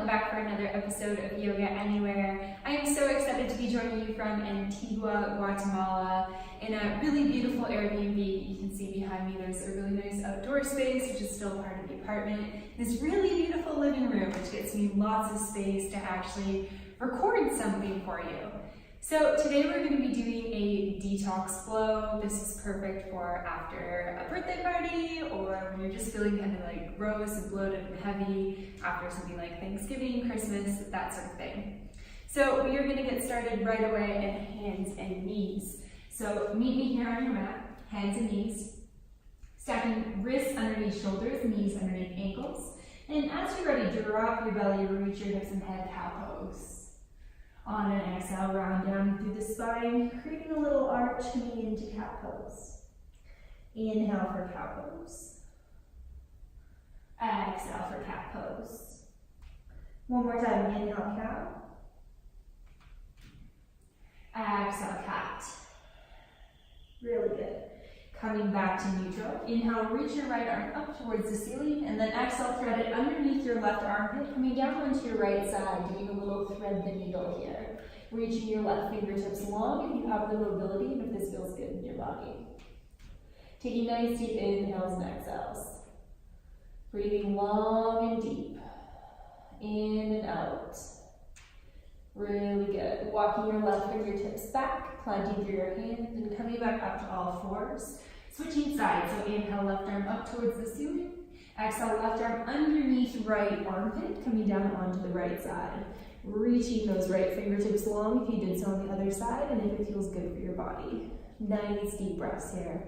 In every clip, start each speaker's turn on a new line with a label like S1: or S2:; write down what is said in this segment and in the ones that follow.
S1: Back for another episode of Yoga Anywhere. I am so excited to be joining you from Antigua, Guatemala, in a really beautiful Airbnb. You can see behind me there's a really nice outdoor space, which is still part of the apartment. This really beautiful living room, which gets me lots of space to actually record something for you. So today we're going to be doing a detox flow. This is perfect for after a birthday party or when you're just feeling kind of like gross and bloated and heavy after something like Thanksgiving, Christmas, that sort of thing. So we are going to get started right away at hands and knees. So meet me here on your mat, hands and knees, stacking wrists underneath shoulders, knees underneath ankles. And as you're ready, drop your belly, reach your hips and head, cow pose. On an exhale, round down through the spine, creating a little arch coming into cow pose. Inhale for cow pose. Exhale for cat pose. One more time, inhale cow. Exhale cat. Really good. Coming back to neutral. Inhale, reach your right arm up towards the ceiling, and then exhale, thread it underneath your left armpit, coming down onto your right side, doing a little thread the needle here. Reaching your left fingertips long if you have the mobility and if this feels good in your body. Taking nice deep inhales and exhales. Breathing long and deep. In and out. Really good. Walking your left fingertips back, planting through your hands, and coming back up to all fours. Switching sides, so inhale, left arm up towards the ceiling. Exhale, left arm underneath right armpit, coming down onto the right side. Reaching those right fingertips long if you did so on the other side, and if it feels good for your body. Nice deep breaths here.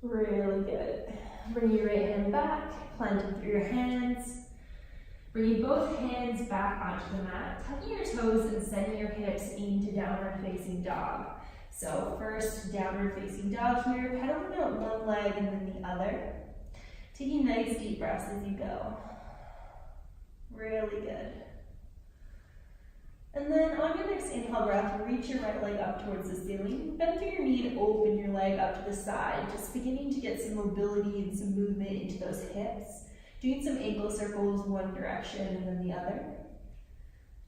S1: Really good. Bring your right hand back, planting through your hands. Bringing both hands back onto the mat, tucking your toes and sending your hips into downward facing dog. So first downward facing dog here, pedaling out one leg and then the other. Taking nice deep breaths as you go. Really good. And then on your next inhale breath, reach your right leg up towards the ceiling. Bend through your knee to open your leg up to the side, just beginning to get some mobility and some movement into those hips. Doing some ankle circles one direction and then the other.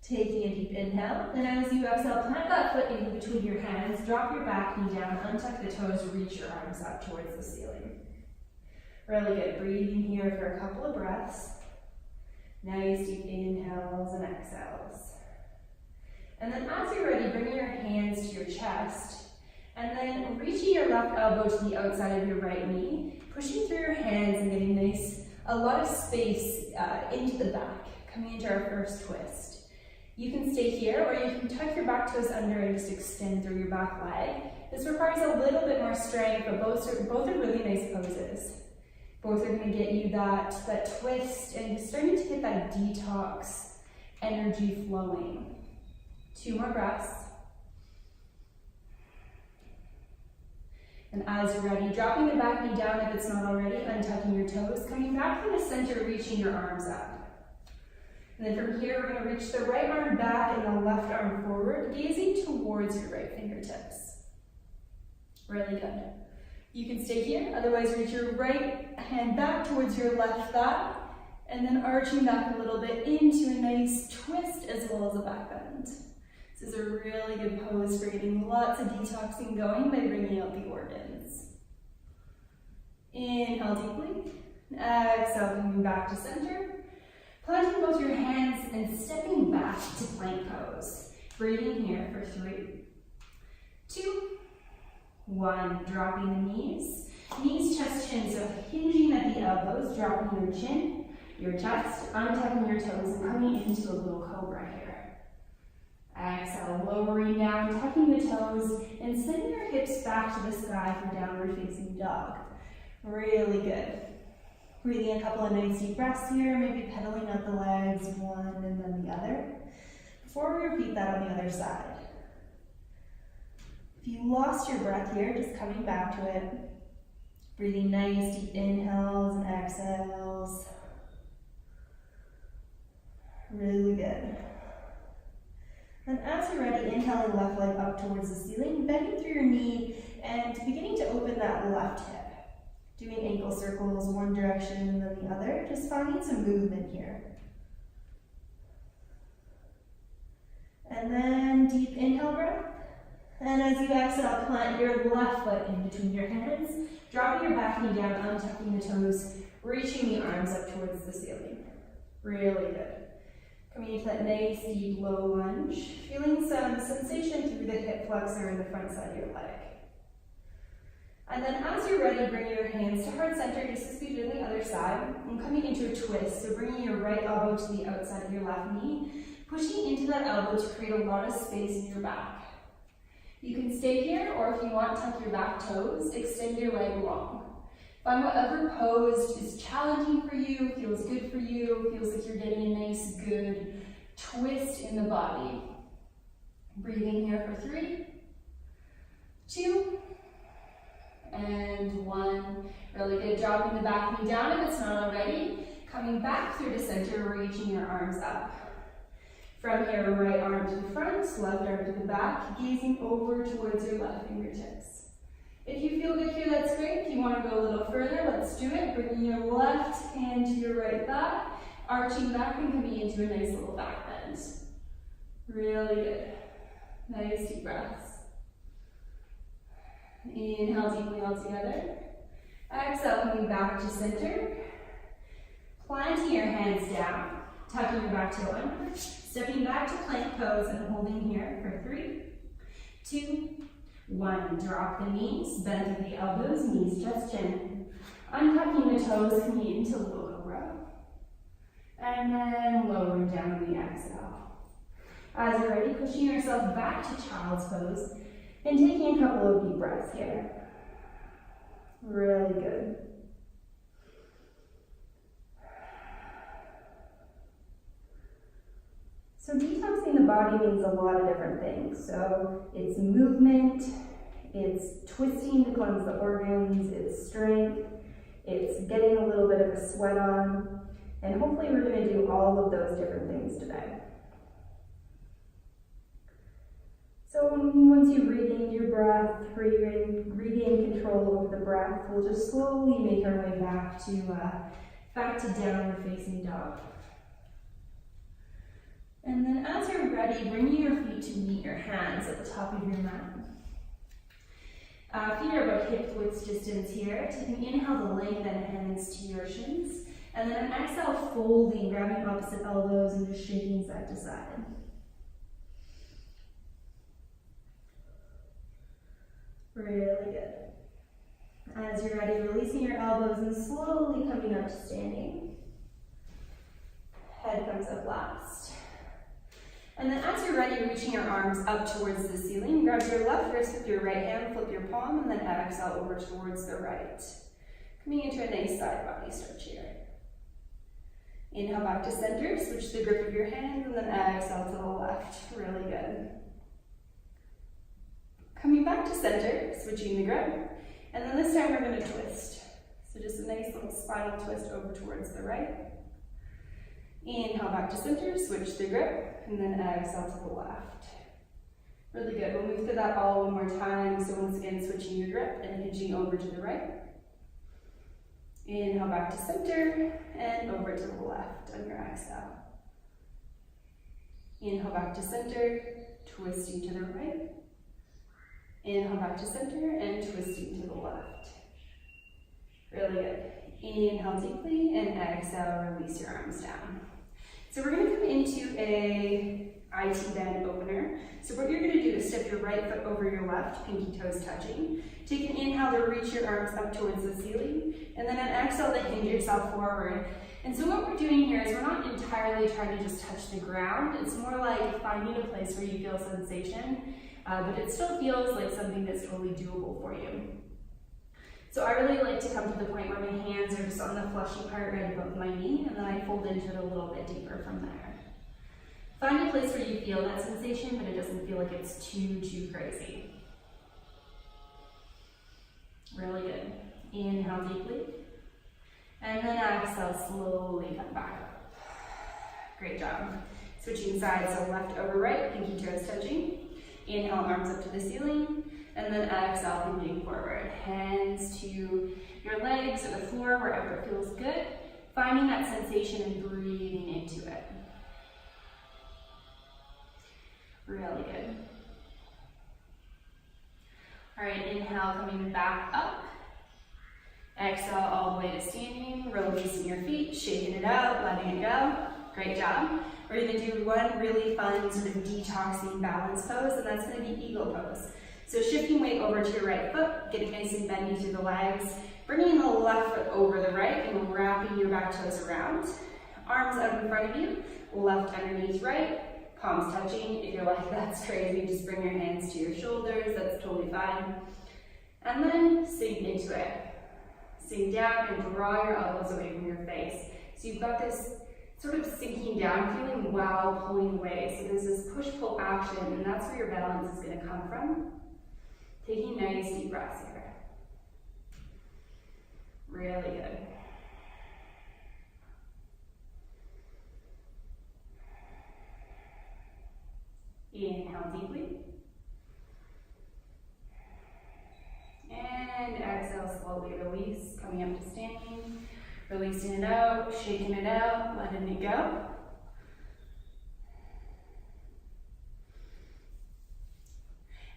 S1: Taking a deep inhale, and as you exhale, plant that foot in between your hands, drop your back knee down, untuck the toes, reach your arms up towards the ceiling. Really good. Breathing here for a couple of breaths. Nice deep inhales and exhales. And then as you're ready, bring your hands to your chest, and then reaching your left elbow to the outside of your right knee, pushing through your hands and getting a lot of space into the back, coming into our first twist. You can stay here, or you can tuck your back toes under and just extend through your back leg. This requires a little bit more strength, but both are really nice poses. Both are going to get you that twist and starting to get that detox energy flowing. 2 more breaths. And as you're ready, dropping the back knee down if it's not already, untucking your toes, coming back to the center, reaching your arms up. And then from here, we're going to reach the right arm back and the left arm forward, gazing towards your right fingertips. Really good. You can stay here, otherwise reach your right hand back towards your left thigh, and then arching back a little bit into a nice twist as well as a back bend. This is a really good pose for getting lots of detoxing going by bringing out the organs. Inhale deeply. Exhale, coming back to center. Planting both your hands and stepping back to plank pose. Breathing here for 3, 2, 1. Dropping the knees. Knees, chest, chin. So hinging at the elbows, dropping your chin, your chest, untucking your toes, and coming into a little cobra here. Exhale, lowering down, tucking the toes, and sending your hips back to the sky for downward facing dog. Really good. Breathing a couple of nice deep breaths here, maybe pedaling out the legs, one and then the other. Before we repeat that on the other side. If you lost your breath here, just coming back to it. Breathing nice deep inhales and exhales. Really good. And as you're ready, inhaling left leg up towards the ceiling, bending through your knee and beginning to open that left hip. Doing ankle circles, one direction and then the other, just finding some movement here. And then deep inhale breath. And as you exhale, plant your left foot in between your hands, dropping your back knee down, untucking the toes, reaching the arms up towards the ceiling. Really good. Coming into that nice deep low lunge, feeling some sensation through the hip flexor and the front side of your leg. And then as you're ready, bring your hands to heart center, just as we did on the other side, and coming into a twist. So bringing your right elbow to the outside of your left knee, pushing into that elbow to create a lot of space in your back. You can stay here, or if you want, tuck your back toes, extend your leg long. Find whatever pose is challenging for you, feels good for you, feels like you're getting a nice, good twist in the body. Breathing here for 3, 2, and 1. Really good. Dropping the back knee down if it's not already. Coming back through to center, reaching your arms up. From here, right arm to the front, left arm to the back, gazing over towards your left fingertips. If you feel good here, that's great. If you want to go a little further, let's do it. Bringing your left hand to your right thigh, arching back and coming into a nice little back bend. Really good. Nice deep breaths. Inhale deeply all together. Exhale, coming back to center. Planting your hands down, tucking your back toe under, stepping back to plank pose and holding here for 3, 2, 1. Drop the knees, bend through the elbows, knees just chin. Untucking the toes, coming into low cobra. And then lowering down on the exhale. As you're ready, pushing yourself back to child's pose and taking a couple of deep breaths here. Really good. So detoxing the body means a lot of different things. So it's movement, it's twisting to cleanse the organs, it's strength, it's getting a little bit of a sweat on, and hopefully we're going to do all of those different things today. So once you've regained your breath, regain control over the breath, we'll just slowly make our way back to downward facing dog. And then as you're ready, bringing your feet to meet your hands at the top of your mat. Feet are about hip width distance here. Taking inhale to lengthen hands to your shins. And then an exhale, folding, grabbing opposite elbows and just shaking side to side. Really good. As you're ready, releasing your elbows and slowly coming up to standing. Head comes up last. And then as you're ready, reaching your arms up towards the ceiling, grab your left wrist with your right hand, flip your palm, and then exhale over towards the right. Coming into a nice side body stretch here. Inhale back to center, switch the grip of your hand, and then exhale to the left. Really good. Coming back to center, switching the grip, and then this time we're going to twist. So just a nice little spinal twist over towards the right. Inhale back to center, switch the grip, and then exhale to the left. Really good. We'll move through that all one more time. So once again, switching your grip and hinging over to the right. Inhale back to center, and over to the left on your exhale. Inhale back to center, twisting to the right. Inhale back to center, and twisting to the left. Really good. Inhale deeply, and exhale, release your arms down. So we're going to come into a IT bend opener. So what you're going to do is step your right foot over your left, pinky toes touching. Take an inhale to reach your arms up towards the ceiling, and then an exhale to hinge yourself forward. And so what we're doing here is we're not entirely trying to just touch the ground. It's more like finding a place where you feel sensation, but it still feels like something that's totally doable for you. So I really like to come to the point where my hands are just on the fleshy part right above my knee, and then I fold into it a little bit deeper from there. Find a place where you feel that sensation, but it doesn't feel like it's too crazy. Really good. Inhale deeply, and then exhale, slowly come back up. Great job. Switching sides, so left over right, pinky toes touching. Inhale, arms up to the ceiling. And then exhale, moving forward. Hands to your legs or the floor, wherever it feels good. Finding that sensation and breathing into it. Really good. All right, inhale, coming back up. Exhale all the way to standing, releasing your feet, shaking it out, letting it go. Great job. We're gonna do one really fun sort of detoxing balance pose, and that's gonna be eagle pose. So shifting weight over to your right foot, getting nice and bendy through the legs, bringing the left foot over the right and wrapping your back toes around. Arms out in front of you, left underneath right, palms touching. If you're like, that's crazy, just bring your hands to your shoulders, that's totally fine. And then sink into it. Sink down and draw your elbows away from your face. So you've got this sort of sinking down feeling while pulling away. So there's this push-pull action, and that's where your balance is gonna come from. Taking nice deep breaths here. Really good. Inhale deeply. And exhale, slowly release, coming up to standing. Releasing it out, shaking it out, letting it go.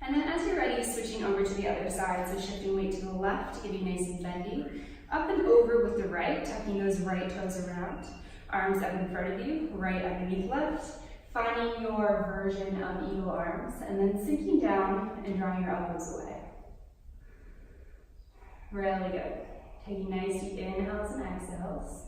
S1: And then as you're ready, switching over to the other side, so shifting weight to the left, getting nice and bendy. Up and over with the right, tucking those right toes around. Arms up in front of you, right underneath left. Finding your version of eagle arms, and then sinking down and drawing your elbows away. Really good. Taking nice deep inhales and exhales.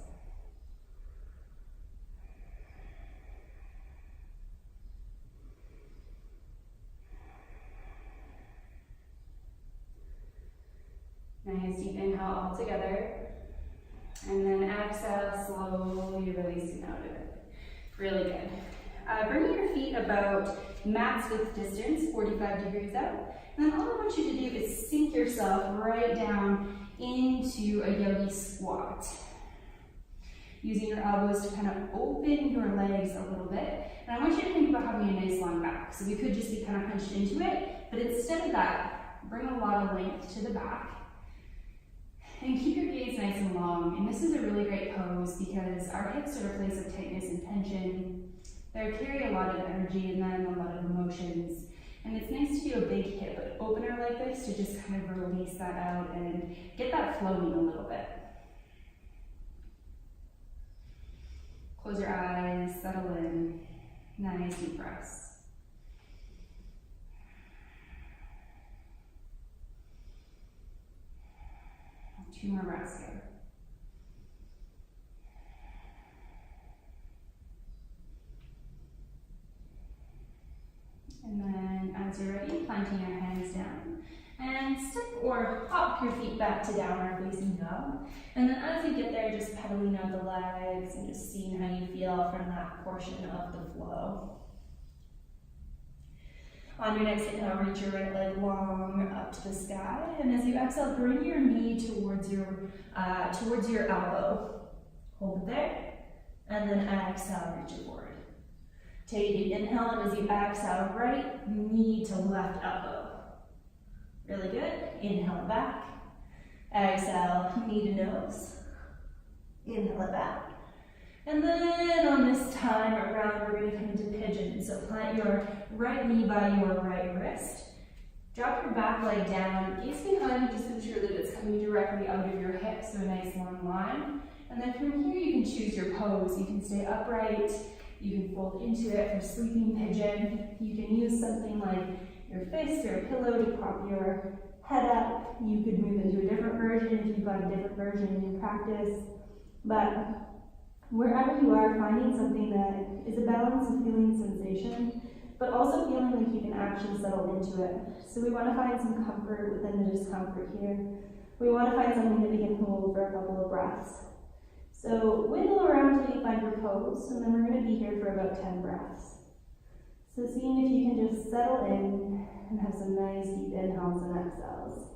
S1: Nice deep inhale all together. And then exhale, slowly releasing out of it. Really good. Bringing your feet about mat's width distance, 45 degrees out. And then all I want you to do is sink yourself right down into a yogi squat. Using your elbows to kind of open your legs a little bit. And I want you to think about having a nice long back. So we could just be kind of hunched into it, but instead of that, bring a lot of length to the back. And keep your gaze nice and long. And this is a really great pose because our hips are a place of tightness and tension. They carry a lot of energy in them, a lot of emotions. And it's nice to do a big hip opener like this to just kind of release that out and get that flowing a little bit. Close your eyes, settle in. Nice deep breaths. Two more breaths here. And then as you're ready, planting your hands down. And step or hop your feet back to downward facing dog. And then as you get there, just pedaling out the legs and just seeing how you feel from that portion of the flow. On your next inhale, reach your right leg long up to the sky. And as you exhale, bring your knee towards your elbow. Hold it there. And then exhale, reach it forward. Take a deep inhale, and as you exhale, right knee to left elbow. Really good. Inhale it back. Exhale, knee to nose. Inhale it back. And then on this time around, we're going to come into pigeon. So plant your right knee by your right wrist. Drop your back leg down. Gaze behind, just ensure that it's coming directly out of your hips, so a nice long line. And then from here, you can choose your pose. You can stay upright. You can fold into it for sleeping pigeon. You can use something like your fist or a pillow to prop your head up. You could move into a different version if you've got a different version in your practice. But wherever you are, finding something that is a balance of feeling sensation, but also feeling like you can actually settle into it. So we want to find some comfort within the discomfort here. We want to find something that we can hold for a couple of breaths. So wiggle around till you find your pose, and then we're going to be here for about 10 breaths. So seeing if you can just settle in and have some nice deep inhales and exhales.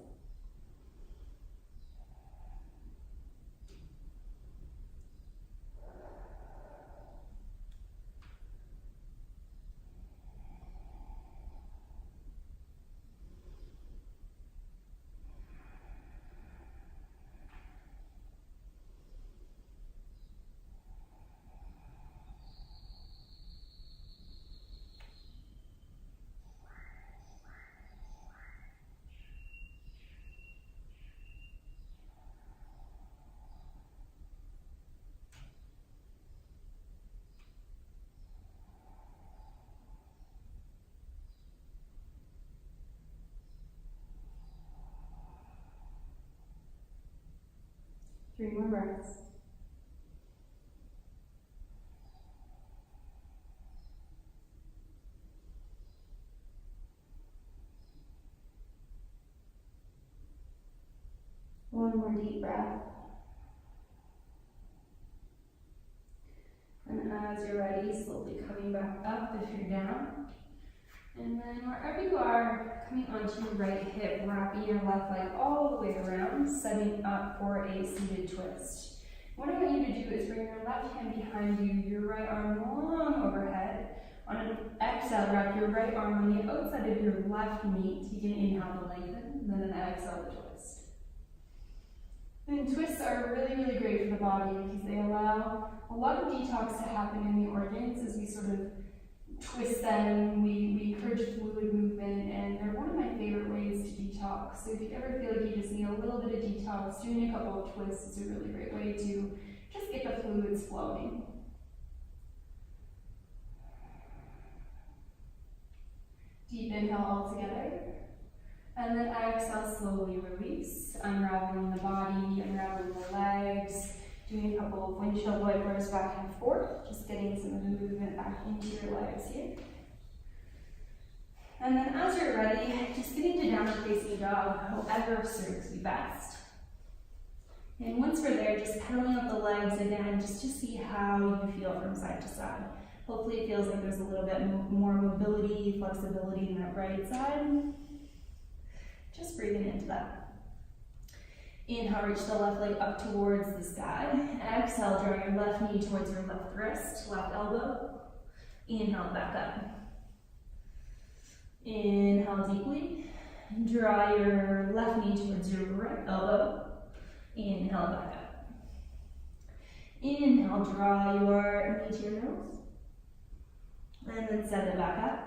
S1: breaths. One more deep breath. And as you're ready, slowly coming back up if you're down. And then wherever you are, coming onto your right hip, wrapping your left leg all the way around, setting up for a seated twist. What I want you to do is bring your left hand behind you, your right arm long overhead. On an exhale, wrap your right arm on the outside of your left knee. You can inhale to lengthen, and then an exhale to twist. And twists are really, really great for the body because they allow a lot of detox to happen in the organs as we sort of twist them. We encourage fluid movement, and they're one of my favorite ways to detox. So if you ever feel like you just need a little bit of detox, doing a couple of twists is a really great way to just get the fluids flowing. Deep inhale all together. And then exhale, slowly release, unraveling the body, unraveling the legs, doing a couple of windshield wipers back and forth, just getting some of the movement back into your legs here. And then as you're ready, just getting to downward facing dog, however serves you best. And once we're there, just pedaling up the legs again, just to see how you feel from side to side. Hopefully it feels like there's a little bit more mobility, flexibility in that right side. Just breathing into that. Inhale, reach the left leg up towards the sky. Exhale, draw your left knee towards your left wrist, left elbow. Inhale, back up. Inhale deeply. Draw your left knee towards your right elbow. Inhale, back up. Inhale, draw your knee to your nose. And then set it back up.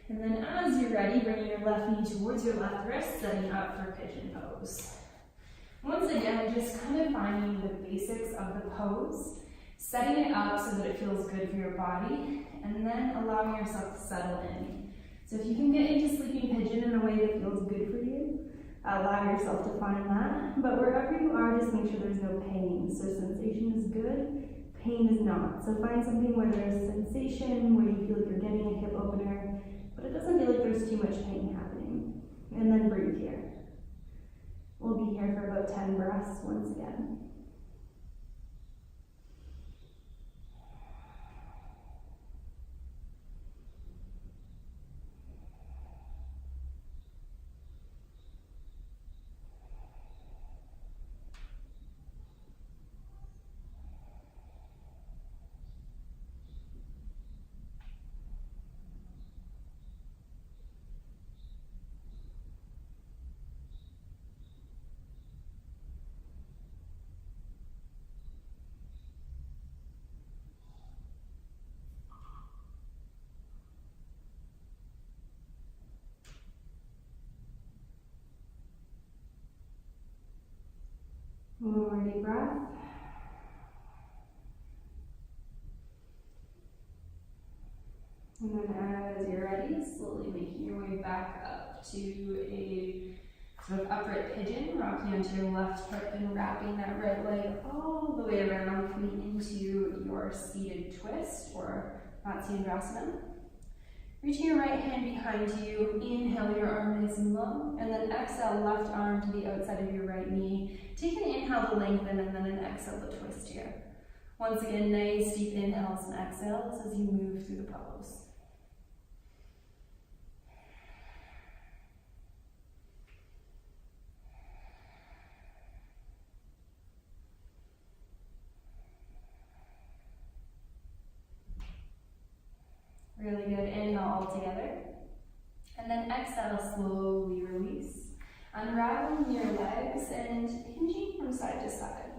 S1: And then as you're ready, bring your left knee towards your left wrist, setting up for pigeon pose. Once again, just kind of finding the basics of the pose, setting it up so that it feels good for your body, and then allowing yourself to settle in. So if you can get into sleeping pigeon in a way that feels good for you, allow yourself to find that. But wherever you are, just make sure there's no pain. So sensation is good, pain is not. So find something where there's sensation, where you feel like you're getting a hip opener, but it doesn't feel like there's too much pain happening. And then breathe here. We'll be here for about 10 breaths once again. One more deep breath. And then as you're ready, slowly making your way back up to a sort of upright pigeon, rocking onto your left hip and wrapping that right leg all the way around, coming into your seated twist or Matsyasana. Reaching your right hand behind you, inhale your arm nice and low, and then exhale left arm to the outside of your right knee. Take an inhale to lengthen and then an exhale to twist here. Once again, nice deep inhales and exhales as you move through the pose. Really good. Inhale all together. And then exhale, slowly release. Unraveling your legs and hinging from side to side.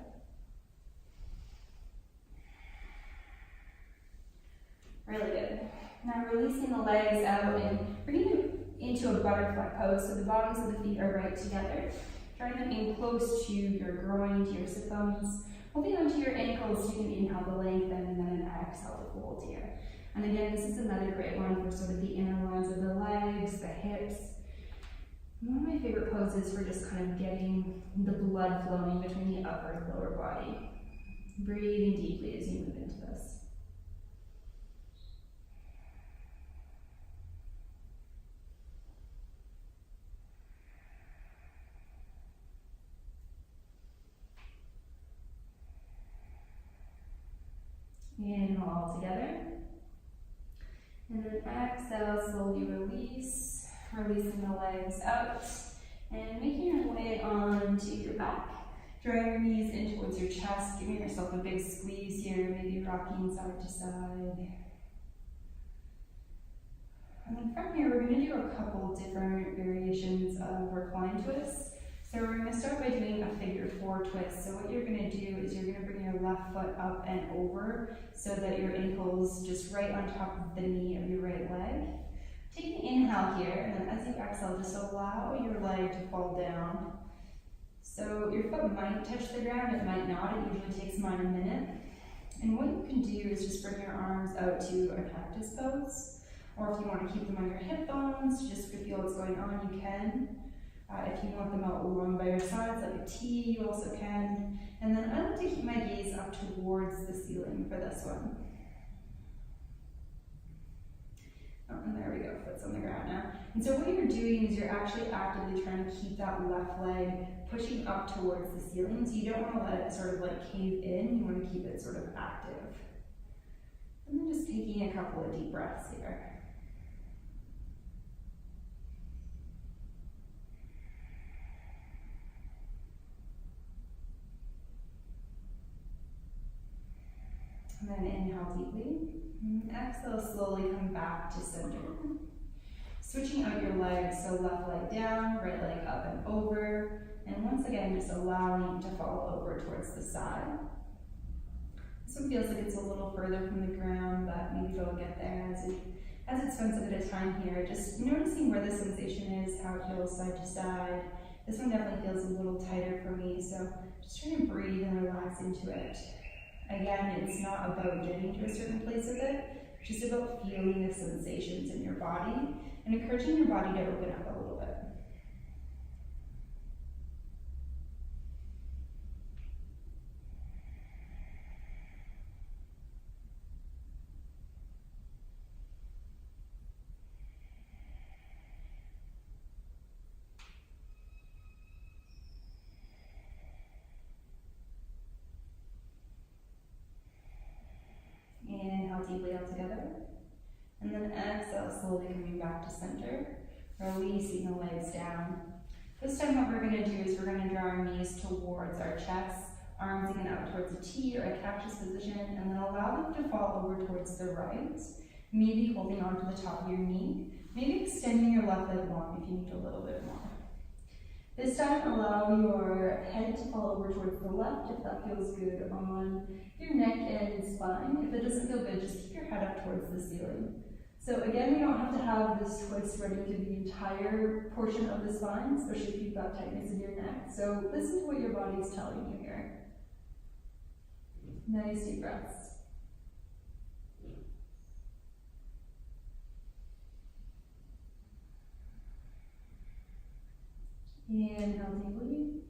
S1: Really good. Now releasing the legs out and bringing them into a butterfly pose. So the bottoms of the feet are right together. Drawing them in close to your groin, to your sit bones. Holding onto your ankles, you can inhale to lengthen and then an exhale to fold here. And again, this is another great one for sort of the inner lines of the legs, the hips. One of my favorite poses for just kind of getting the blood flowing between the upper and lower body. Breathing deeply as you move into this. Inhale all together. And then exhale, slowly release, releasing the legs out and making your way onto your back. Drawing your knees in towards your chest, giving yourself a big squeeze here, maybe rocking side to side. And then from here, we're going to do a couple different variations of recline twists. So we're going to start by doing a figure 4 twist. So what you're going to do is you're going to bring your left foot up and over so that your ankle's just right on top of the knee of your right leg. Take an inhale here, and then as you exhale, just allow your leg to fall down. So your foot might touch the ground, it might not. It usually takes mine a minute. And what you can do is just bring your arms out to a cactus pose. Or if you want to keep them on your hip bones, just to feel what's going on, you can. If you want them out along by your sides, like a T, you also can. And then I like to keep my gaze up towards the ceiling for this one. Oh, and there we go, foot's on the ground now. And so what you're doing is you're actually actively trying to keep that left leg pushing up towards the ceiling. So you don't want to let it sort of like cave in, you want to keep it sort of active. And then just taking a couple of deep breaths here. And then inhale deeply. Exhale, slowly come back to center. Switching out your legs, so left leg down, right leg up and over. And once again, just allowing to fall over towards the side. This one feels like it's a little further from the ground, but maybe it'll get there as it spends a bit of time here. Just noticing where the sensation is, how it feels side to side. This one definitely feels a little tighter for me, so just trying to breathe and relax into it. Again, it's not about getting to a certain place with it, it's just about feeling the sensations in your body and encouraging your body to open up a little bit. Inhale deeply all together. And then exhale, slowly coming back to center, releasing the legs down. This time what we're going to do is we're going to draw our knees towards our chest, arms again out towards a T or a cactus position, and then allow them to fall over towards the right, maybe holding on to the top of your knee, maybe extending your left leg long if you need a little bit more. This time, allow your head to fall over towards the left if that feels good on your neck and spine. If it doesn't feel good, just keep your head up towards the ceiling. So again, we don't have to have this twist running through the entire portion of the spine, especially if you've got tightness in your neck. So listen to what your body's telling you here. Nice deep breaths. Inhale deeply.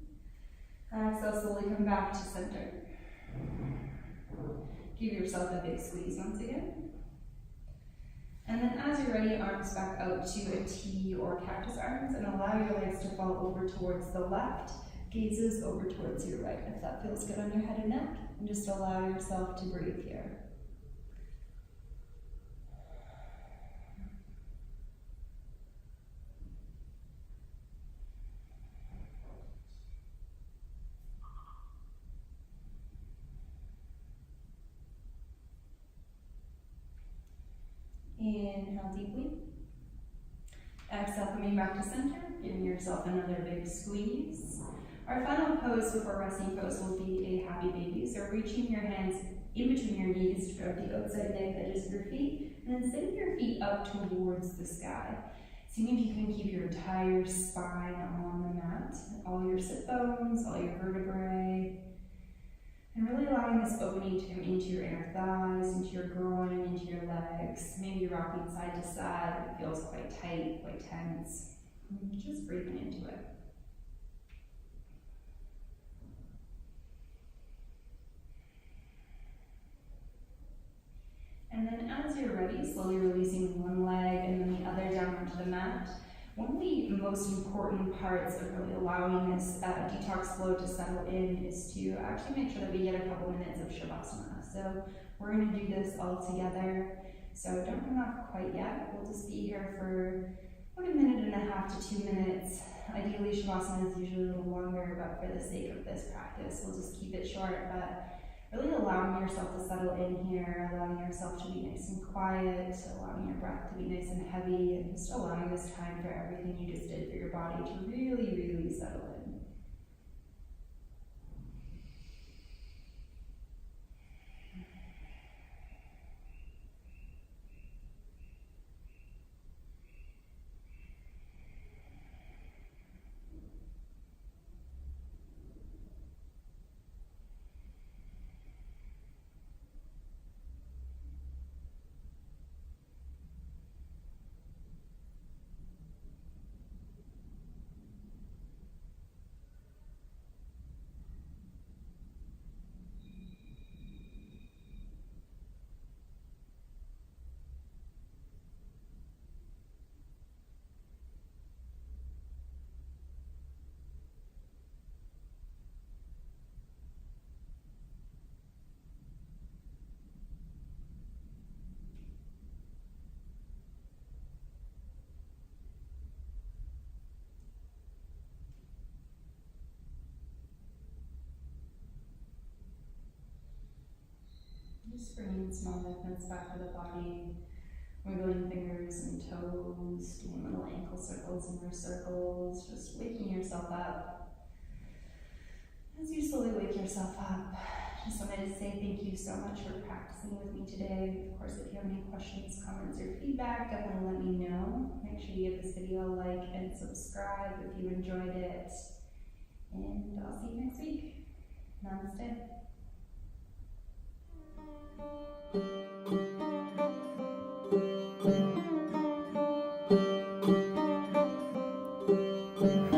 S1: Exhale, slowly come back to center. Give yourself a big squeeze once again. And then as you're ready, arms back out to a T or cactus arms and allow your legs to fall over towards the left, gazes over towards your right if that feels good on your head and neck. And just allow yourself to breathe here. Inhale deeply. Exhale, coming back to center, giving yourself another big squeeze. Our final pose before resting pose will be a happy baby. So reaching your hands in between your knees to grab the outside neck edges of your feet, and then sending your feet up towards the sky. Seeing if you can keep your entire spine on the mat, all your sit bones, all your vertebrae. And really allowing this opening to come into your inner thighs, into your groin, into your legs. Maybe rocking side to side. It feels quite tight, quite tense. And just breathing into it. you're ready, slowly releasing one leg and then the other down onto the mat. One of the most important parts of really allowing this detox flow to settle in is to actually make sure that we get a couple minutes of Shavasana. So we're going to do this all together. So don't run off quite yet. We'll just be here for about 1.5 to 2 minutes. Ideally, Shavasana is usually a little longer, but for the sake of this practice, we'll just keep it short. But really allowing yourself to settle in here, allowing yourself to be nice and quiet, allowing your breath to be nice and heavy, and just allowing this time for everything you just did for your body to really, really settle in. Just bringing small movements back to the body, wiggling fingers and toes, doing little ankle circles and wrist circles, just waking yourself up. As you slowly wake yourself up, just wanted to say thank you so much for practicing with me today. Of course, if you have any questions, comments, or feedback, definitely let me know. Make sure you give this video a like and subscribe if you enjoyed it. And I'll see you next week. Namaste. Thank you.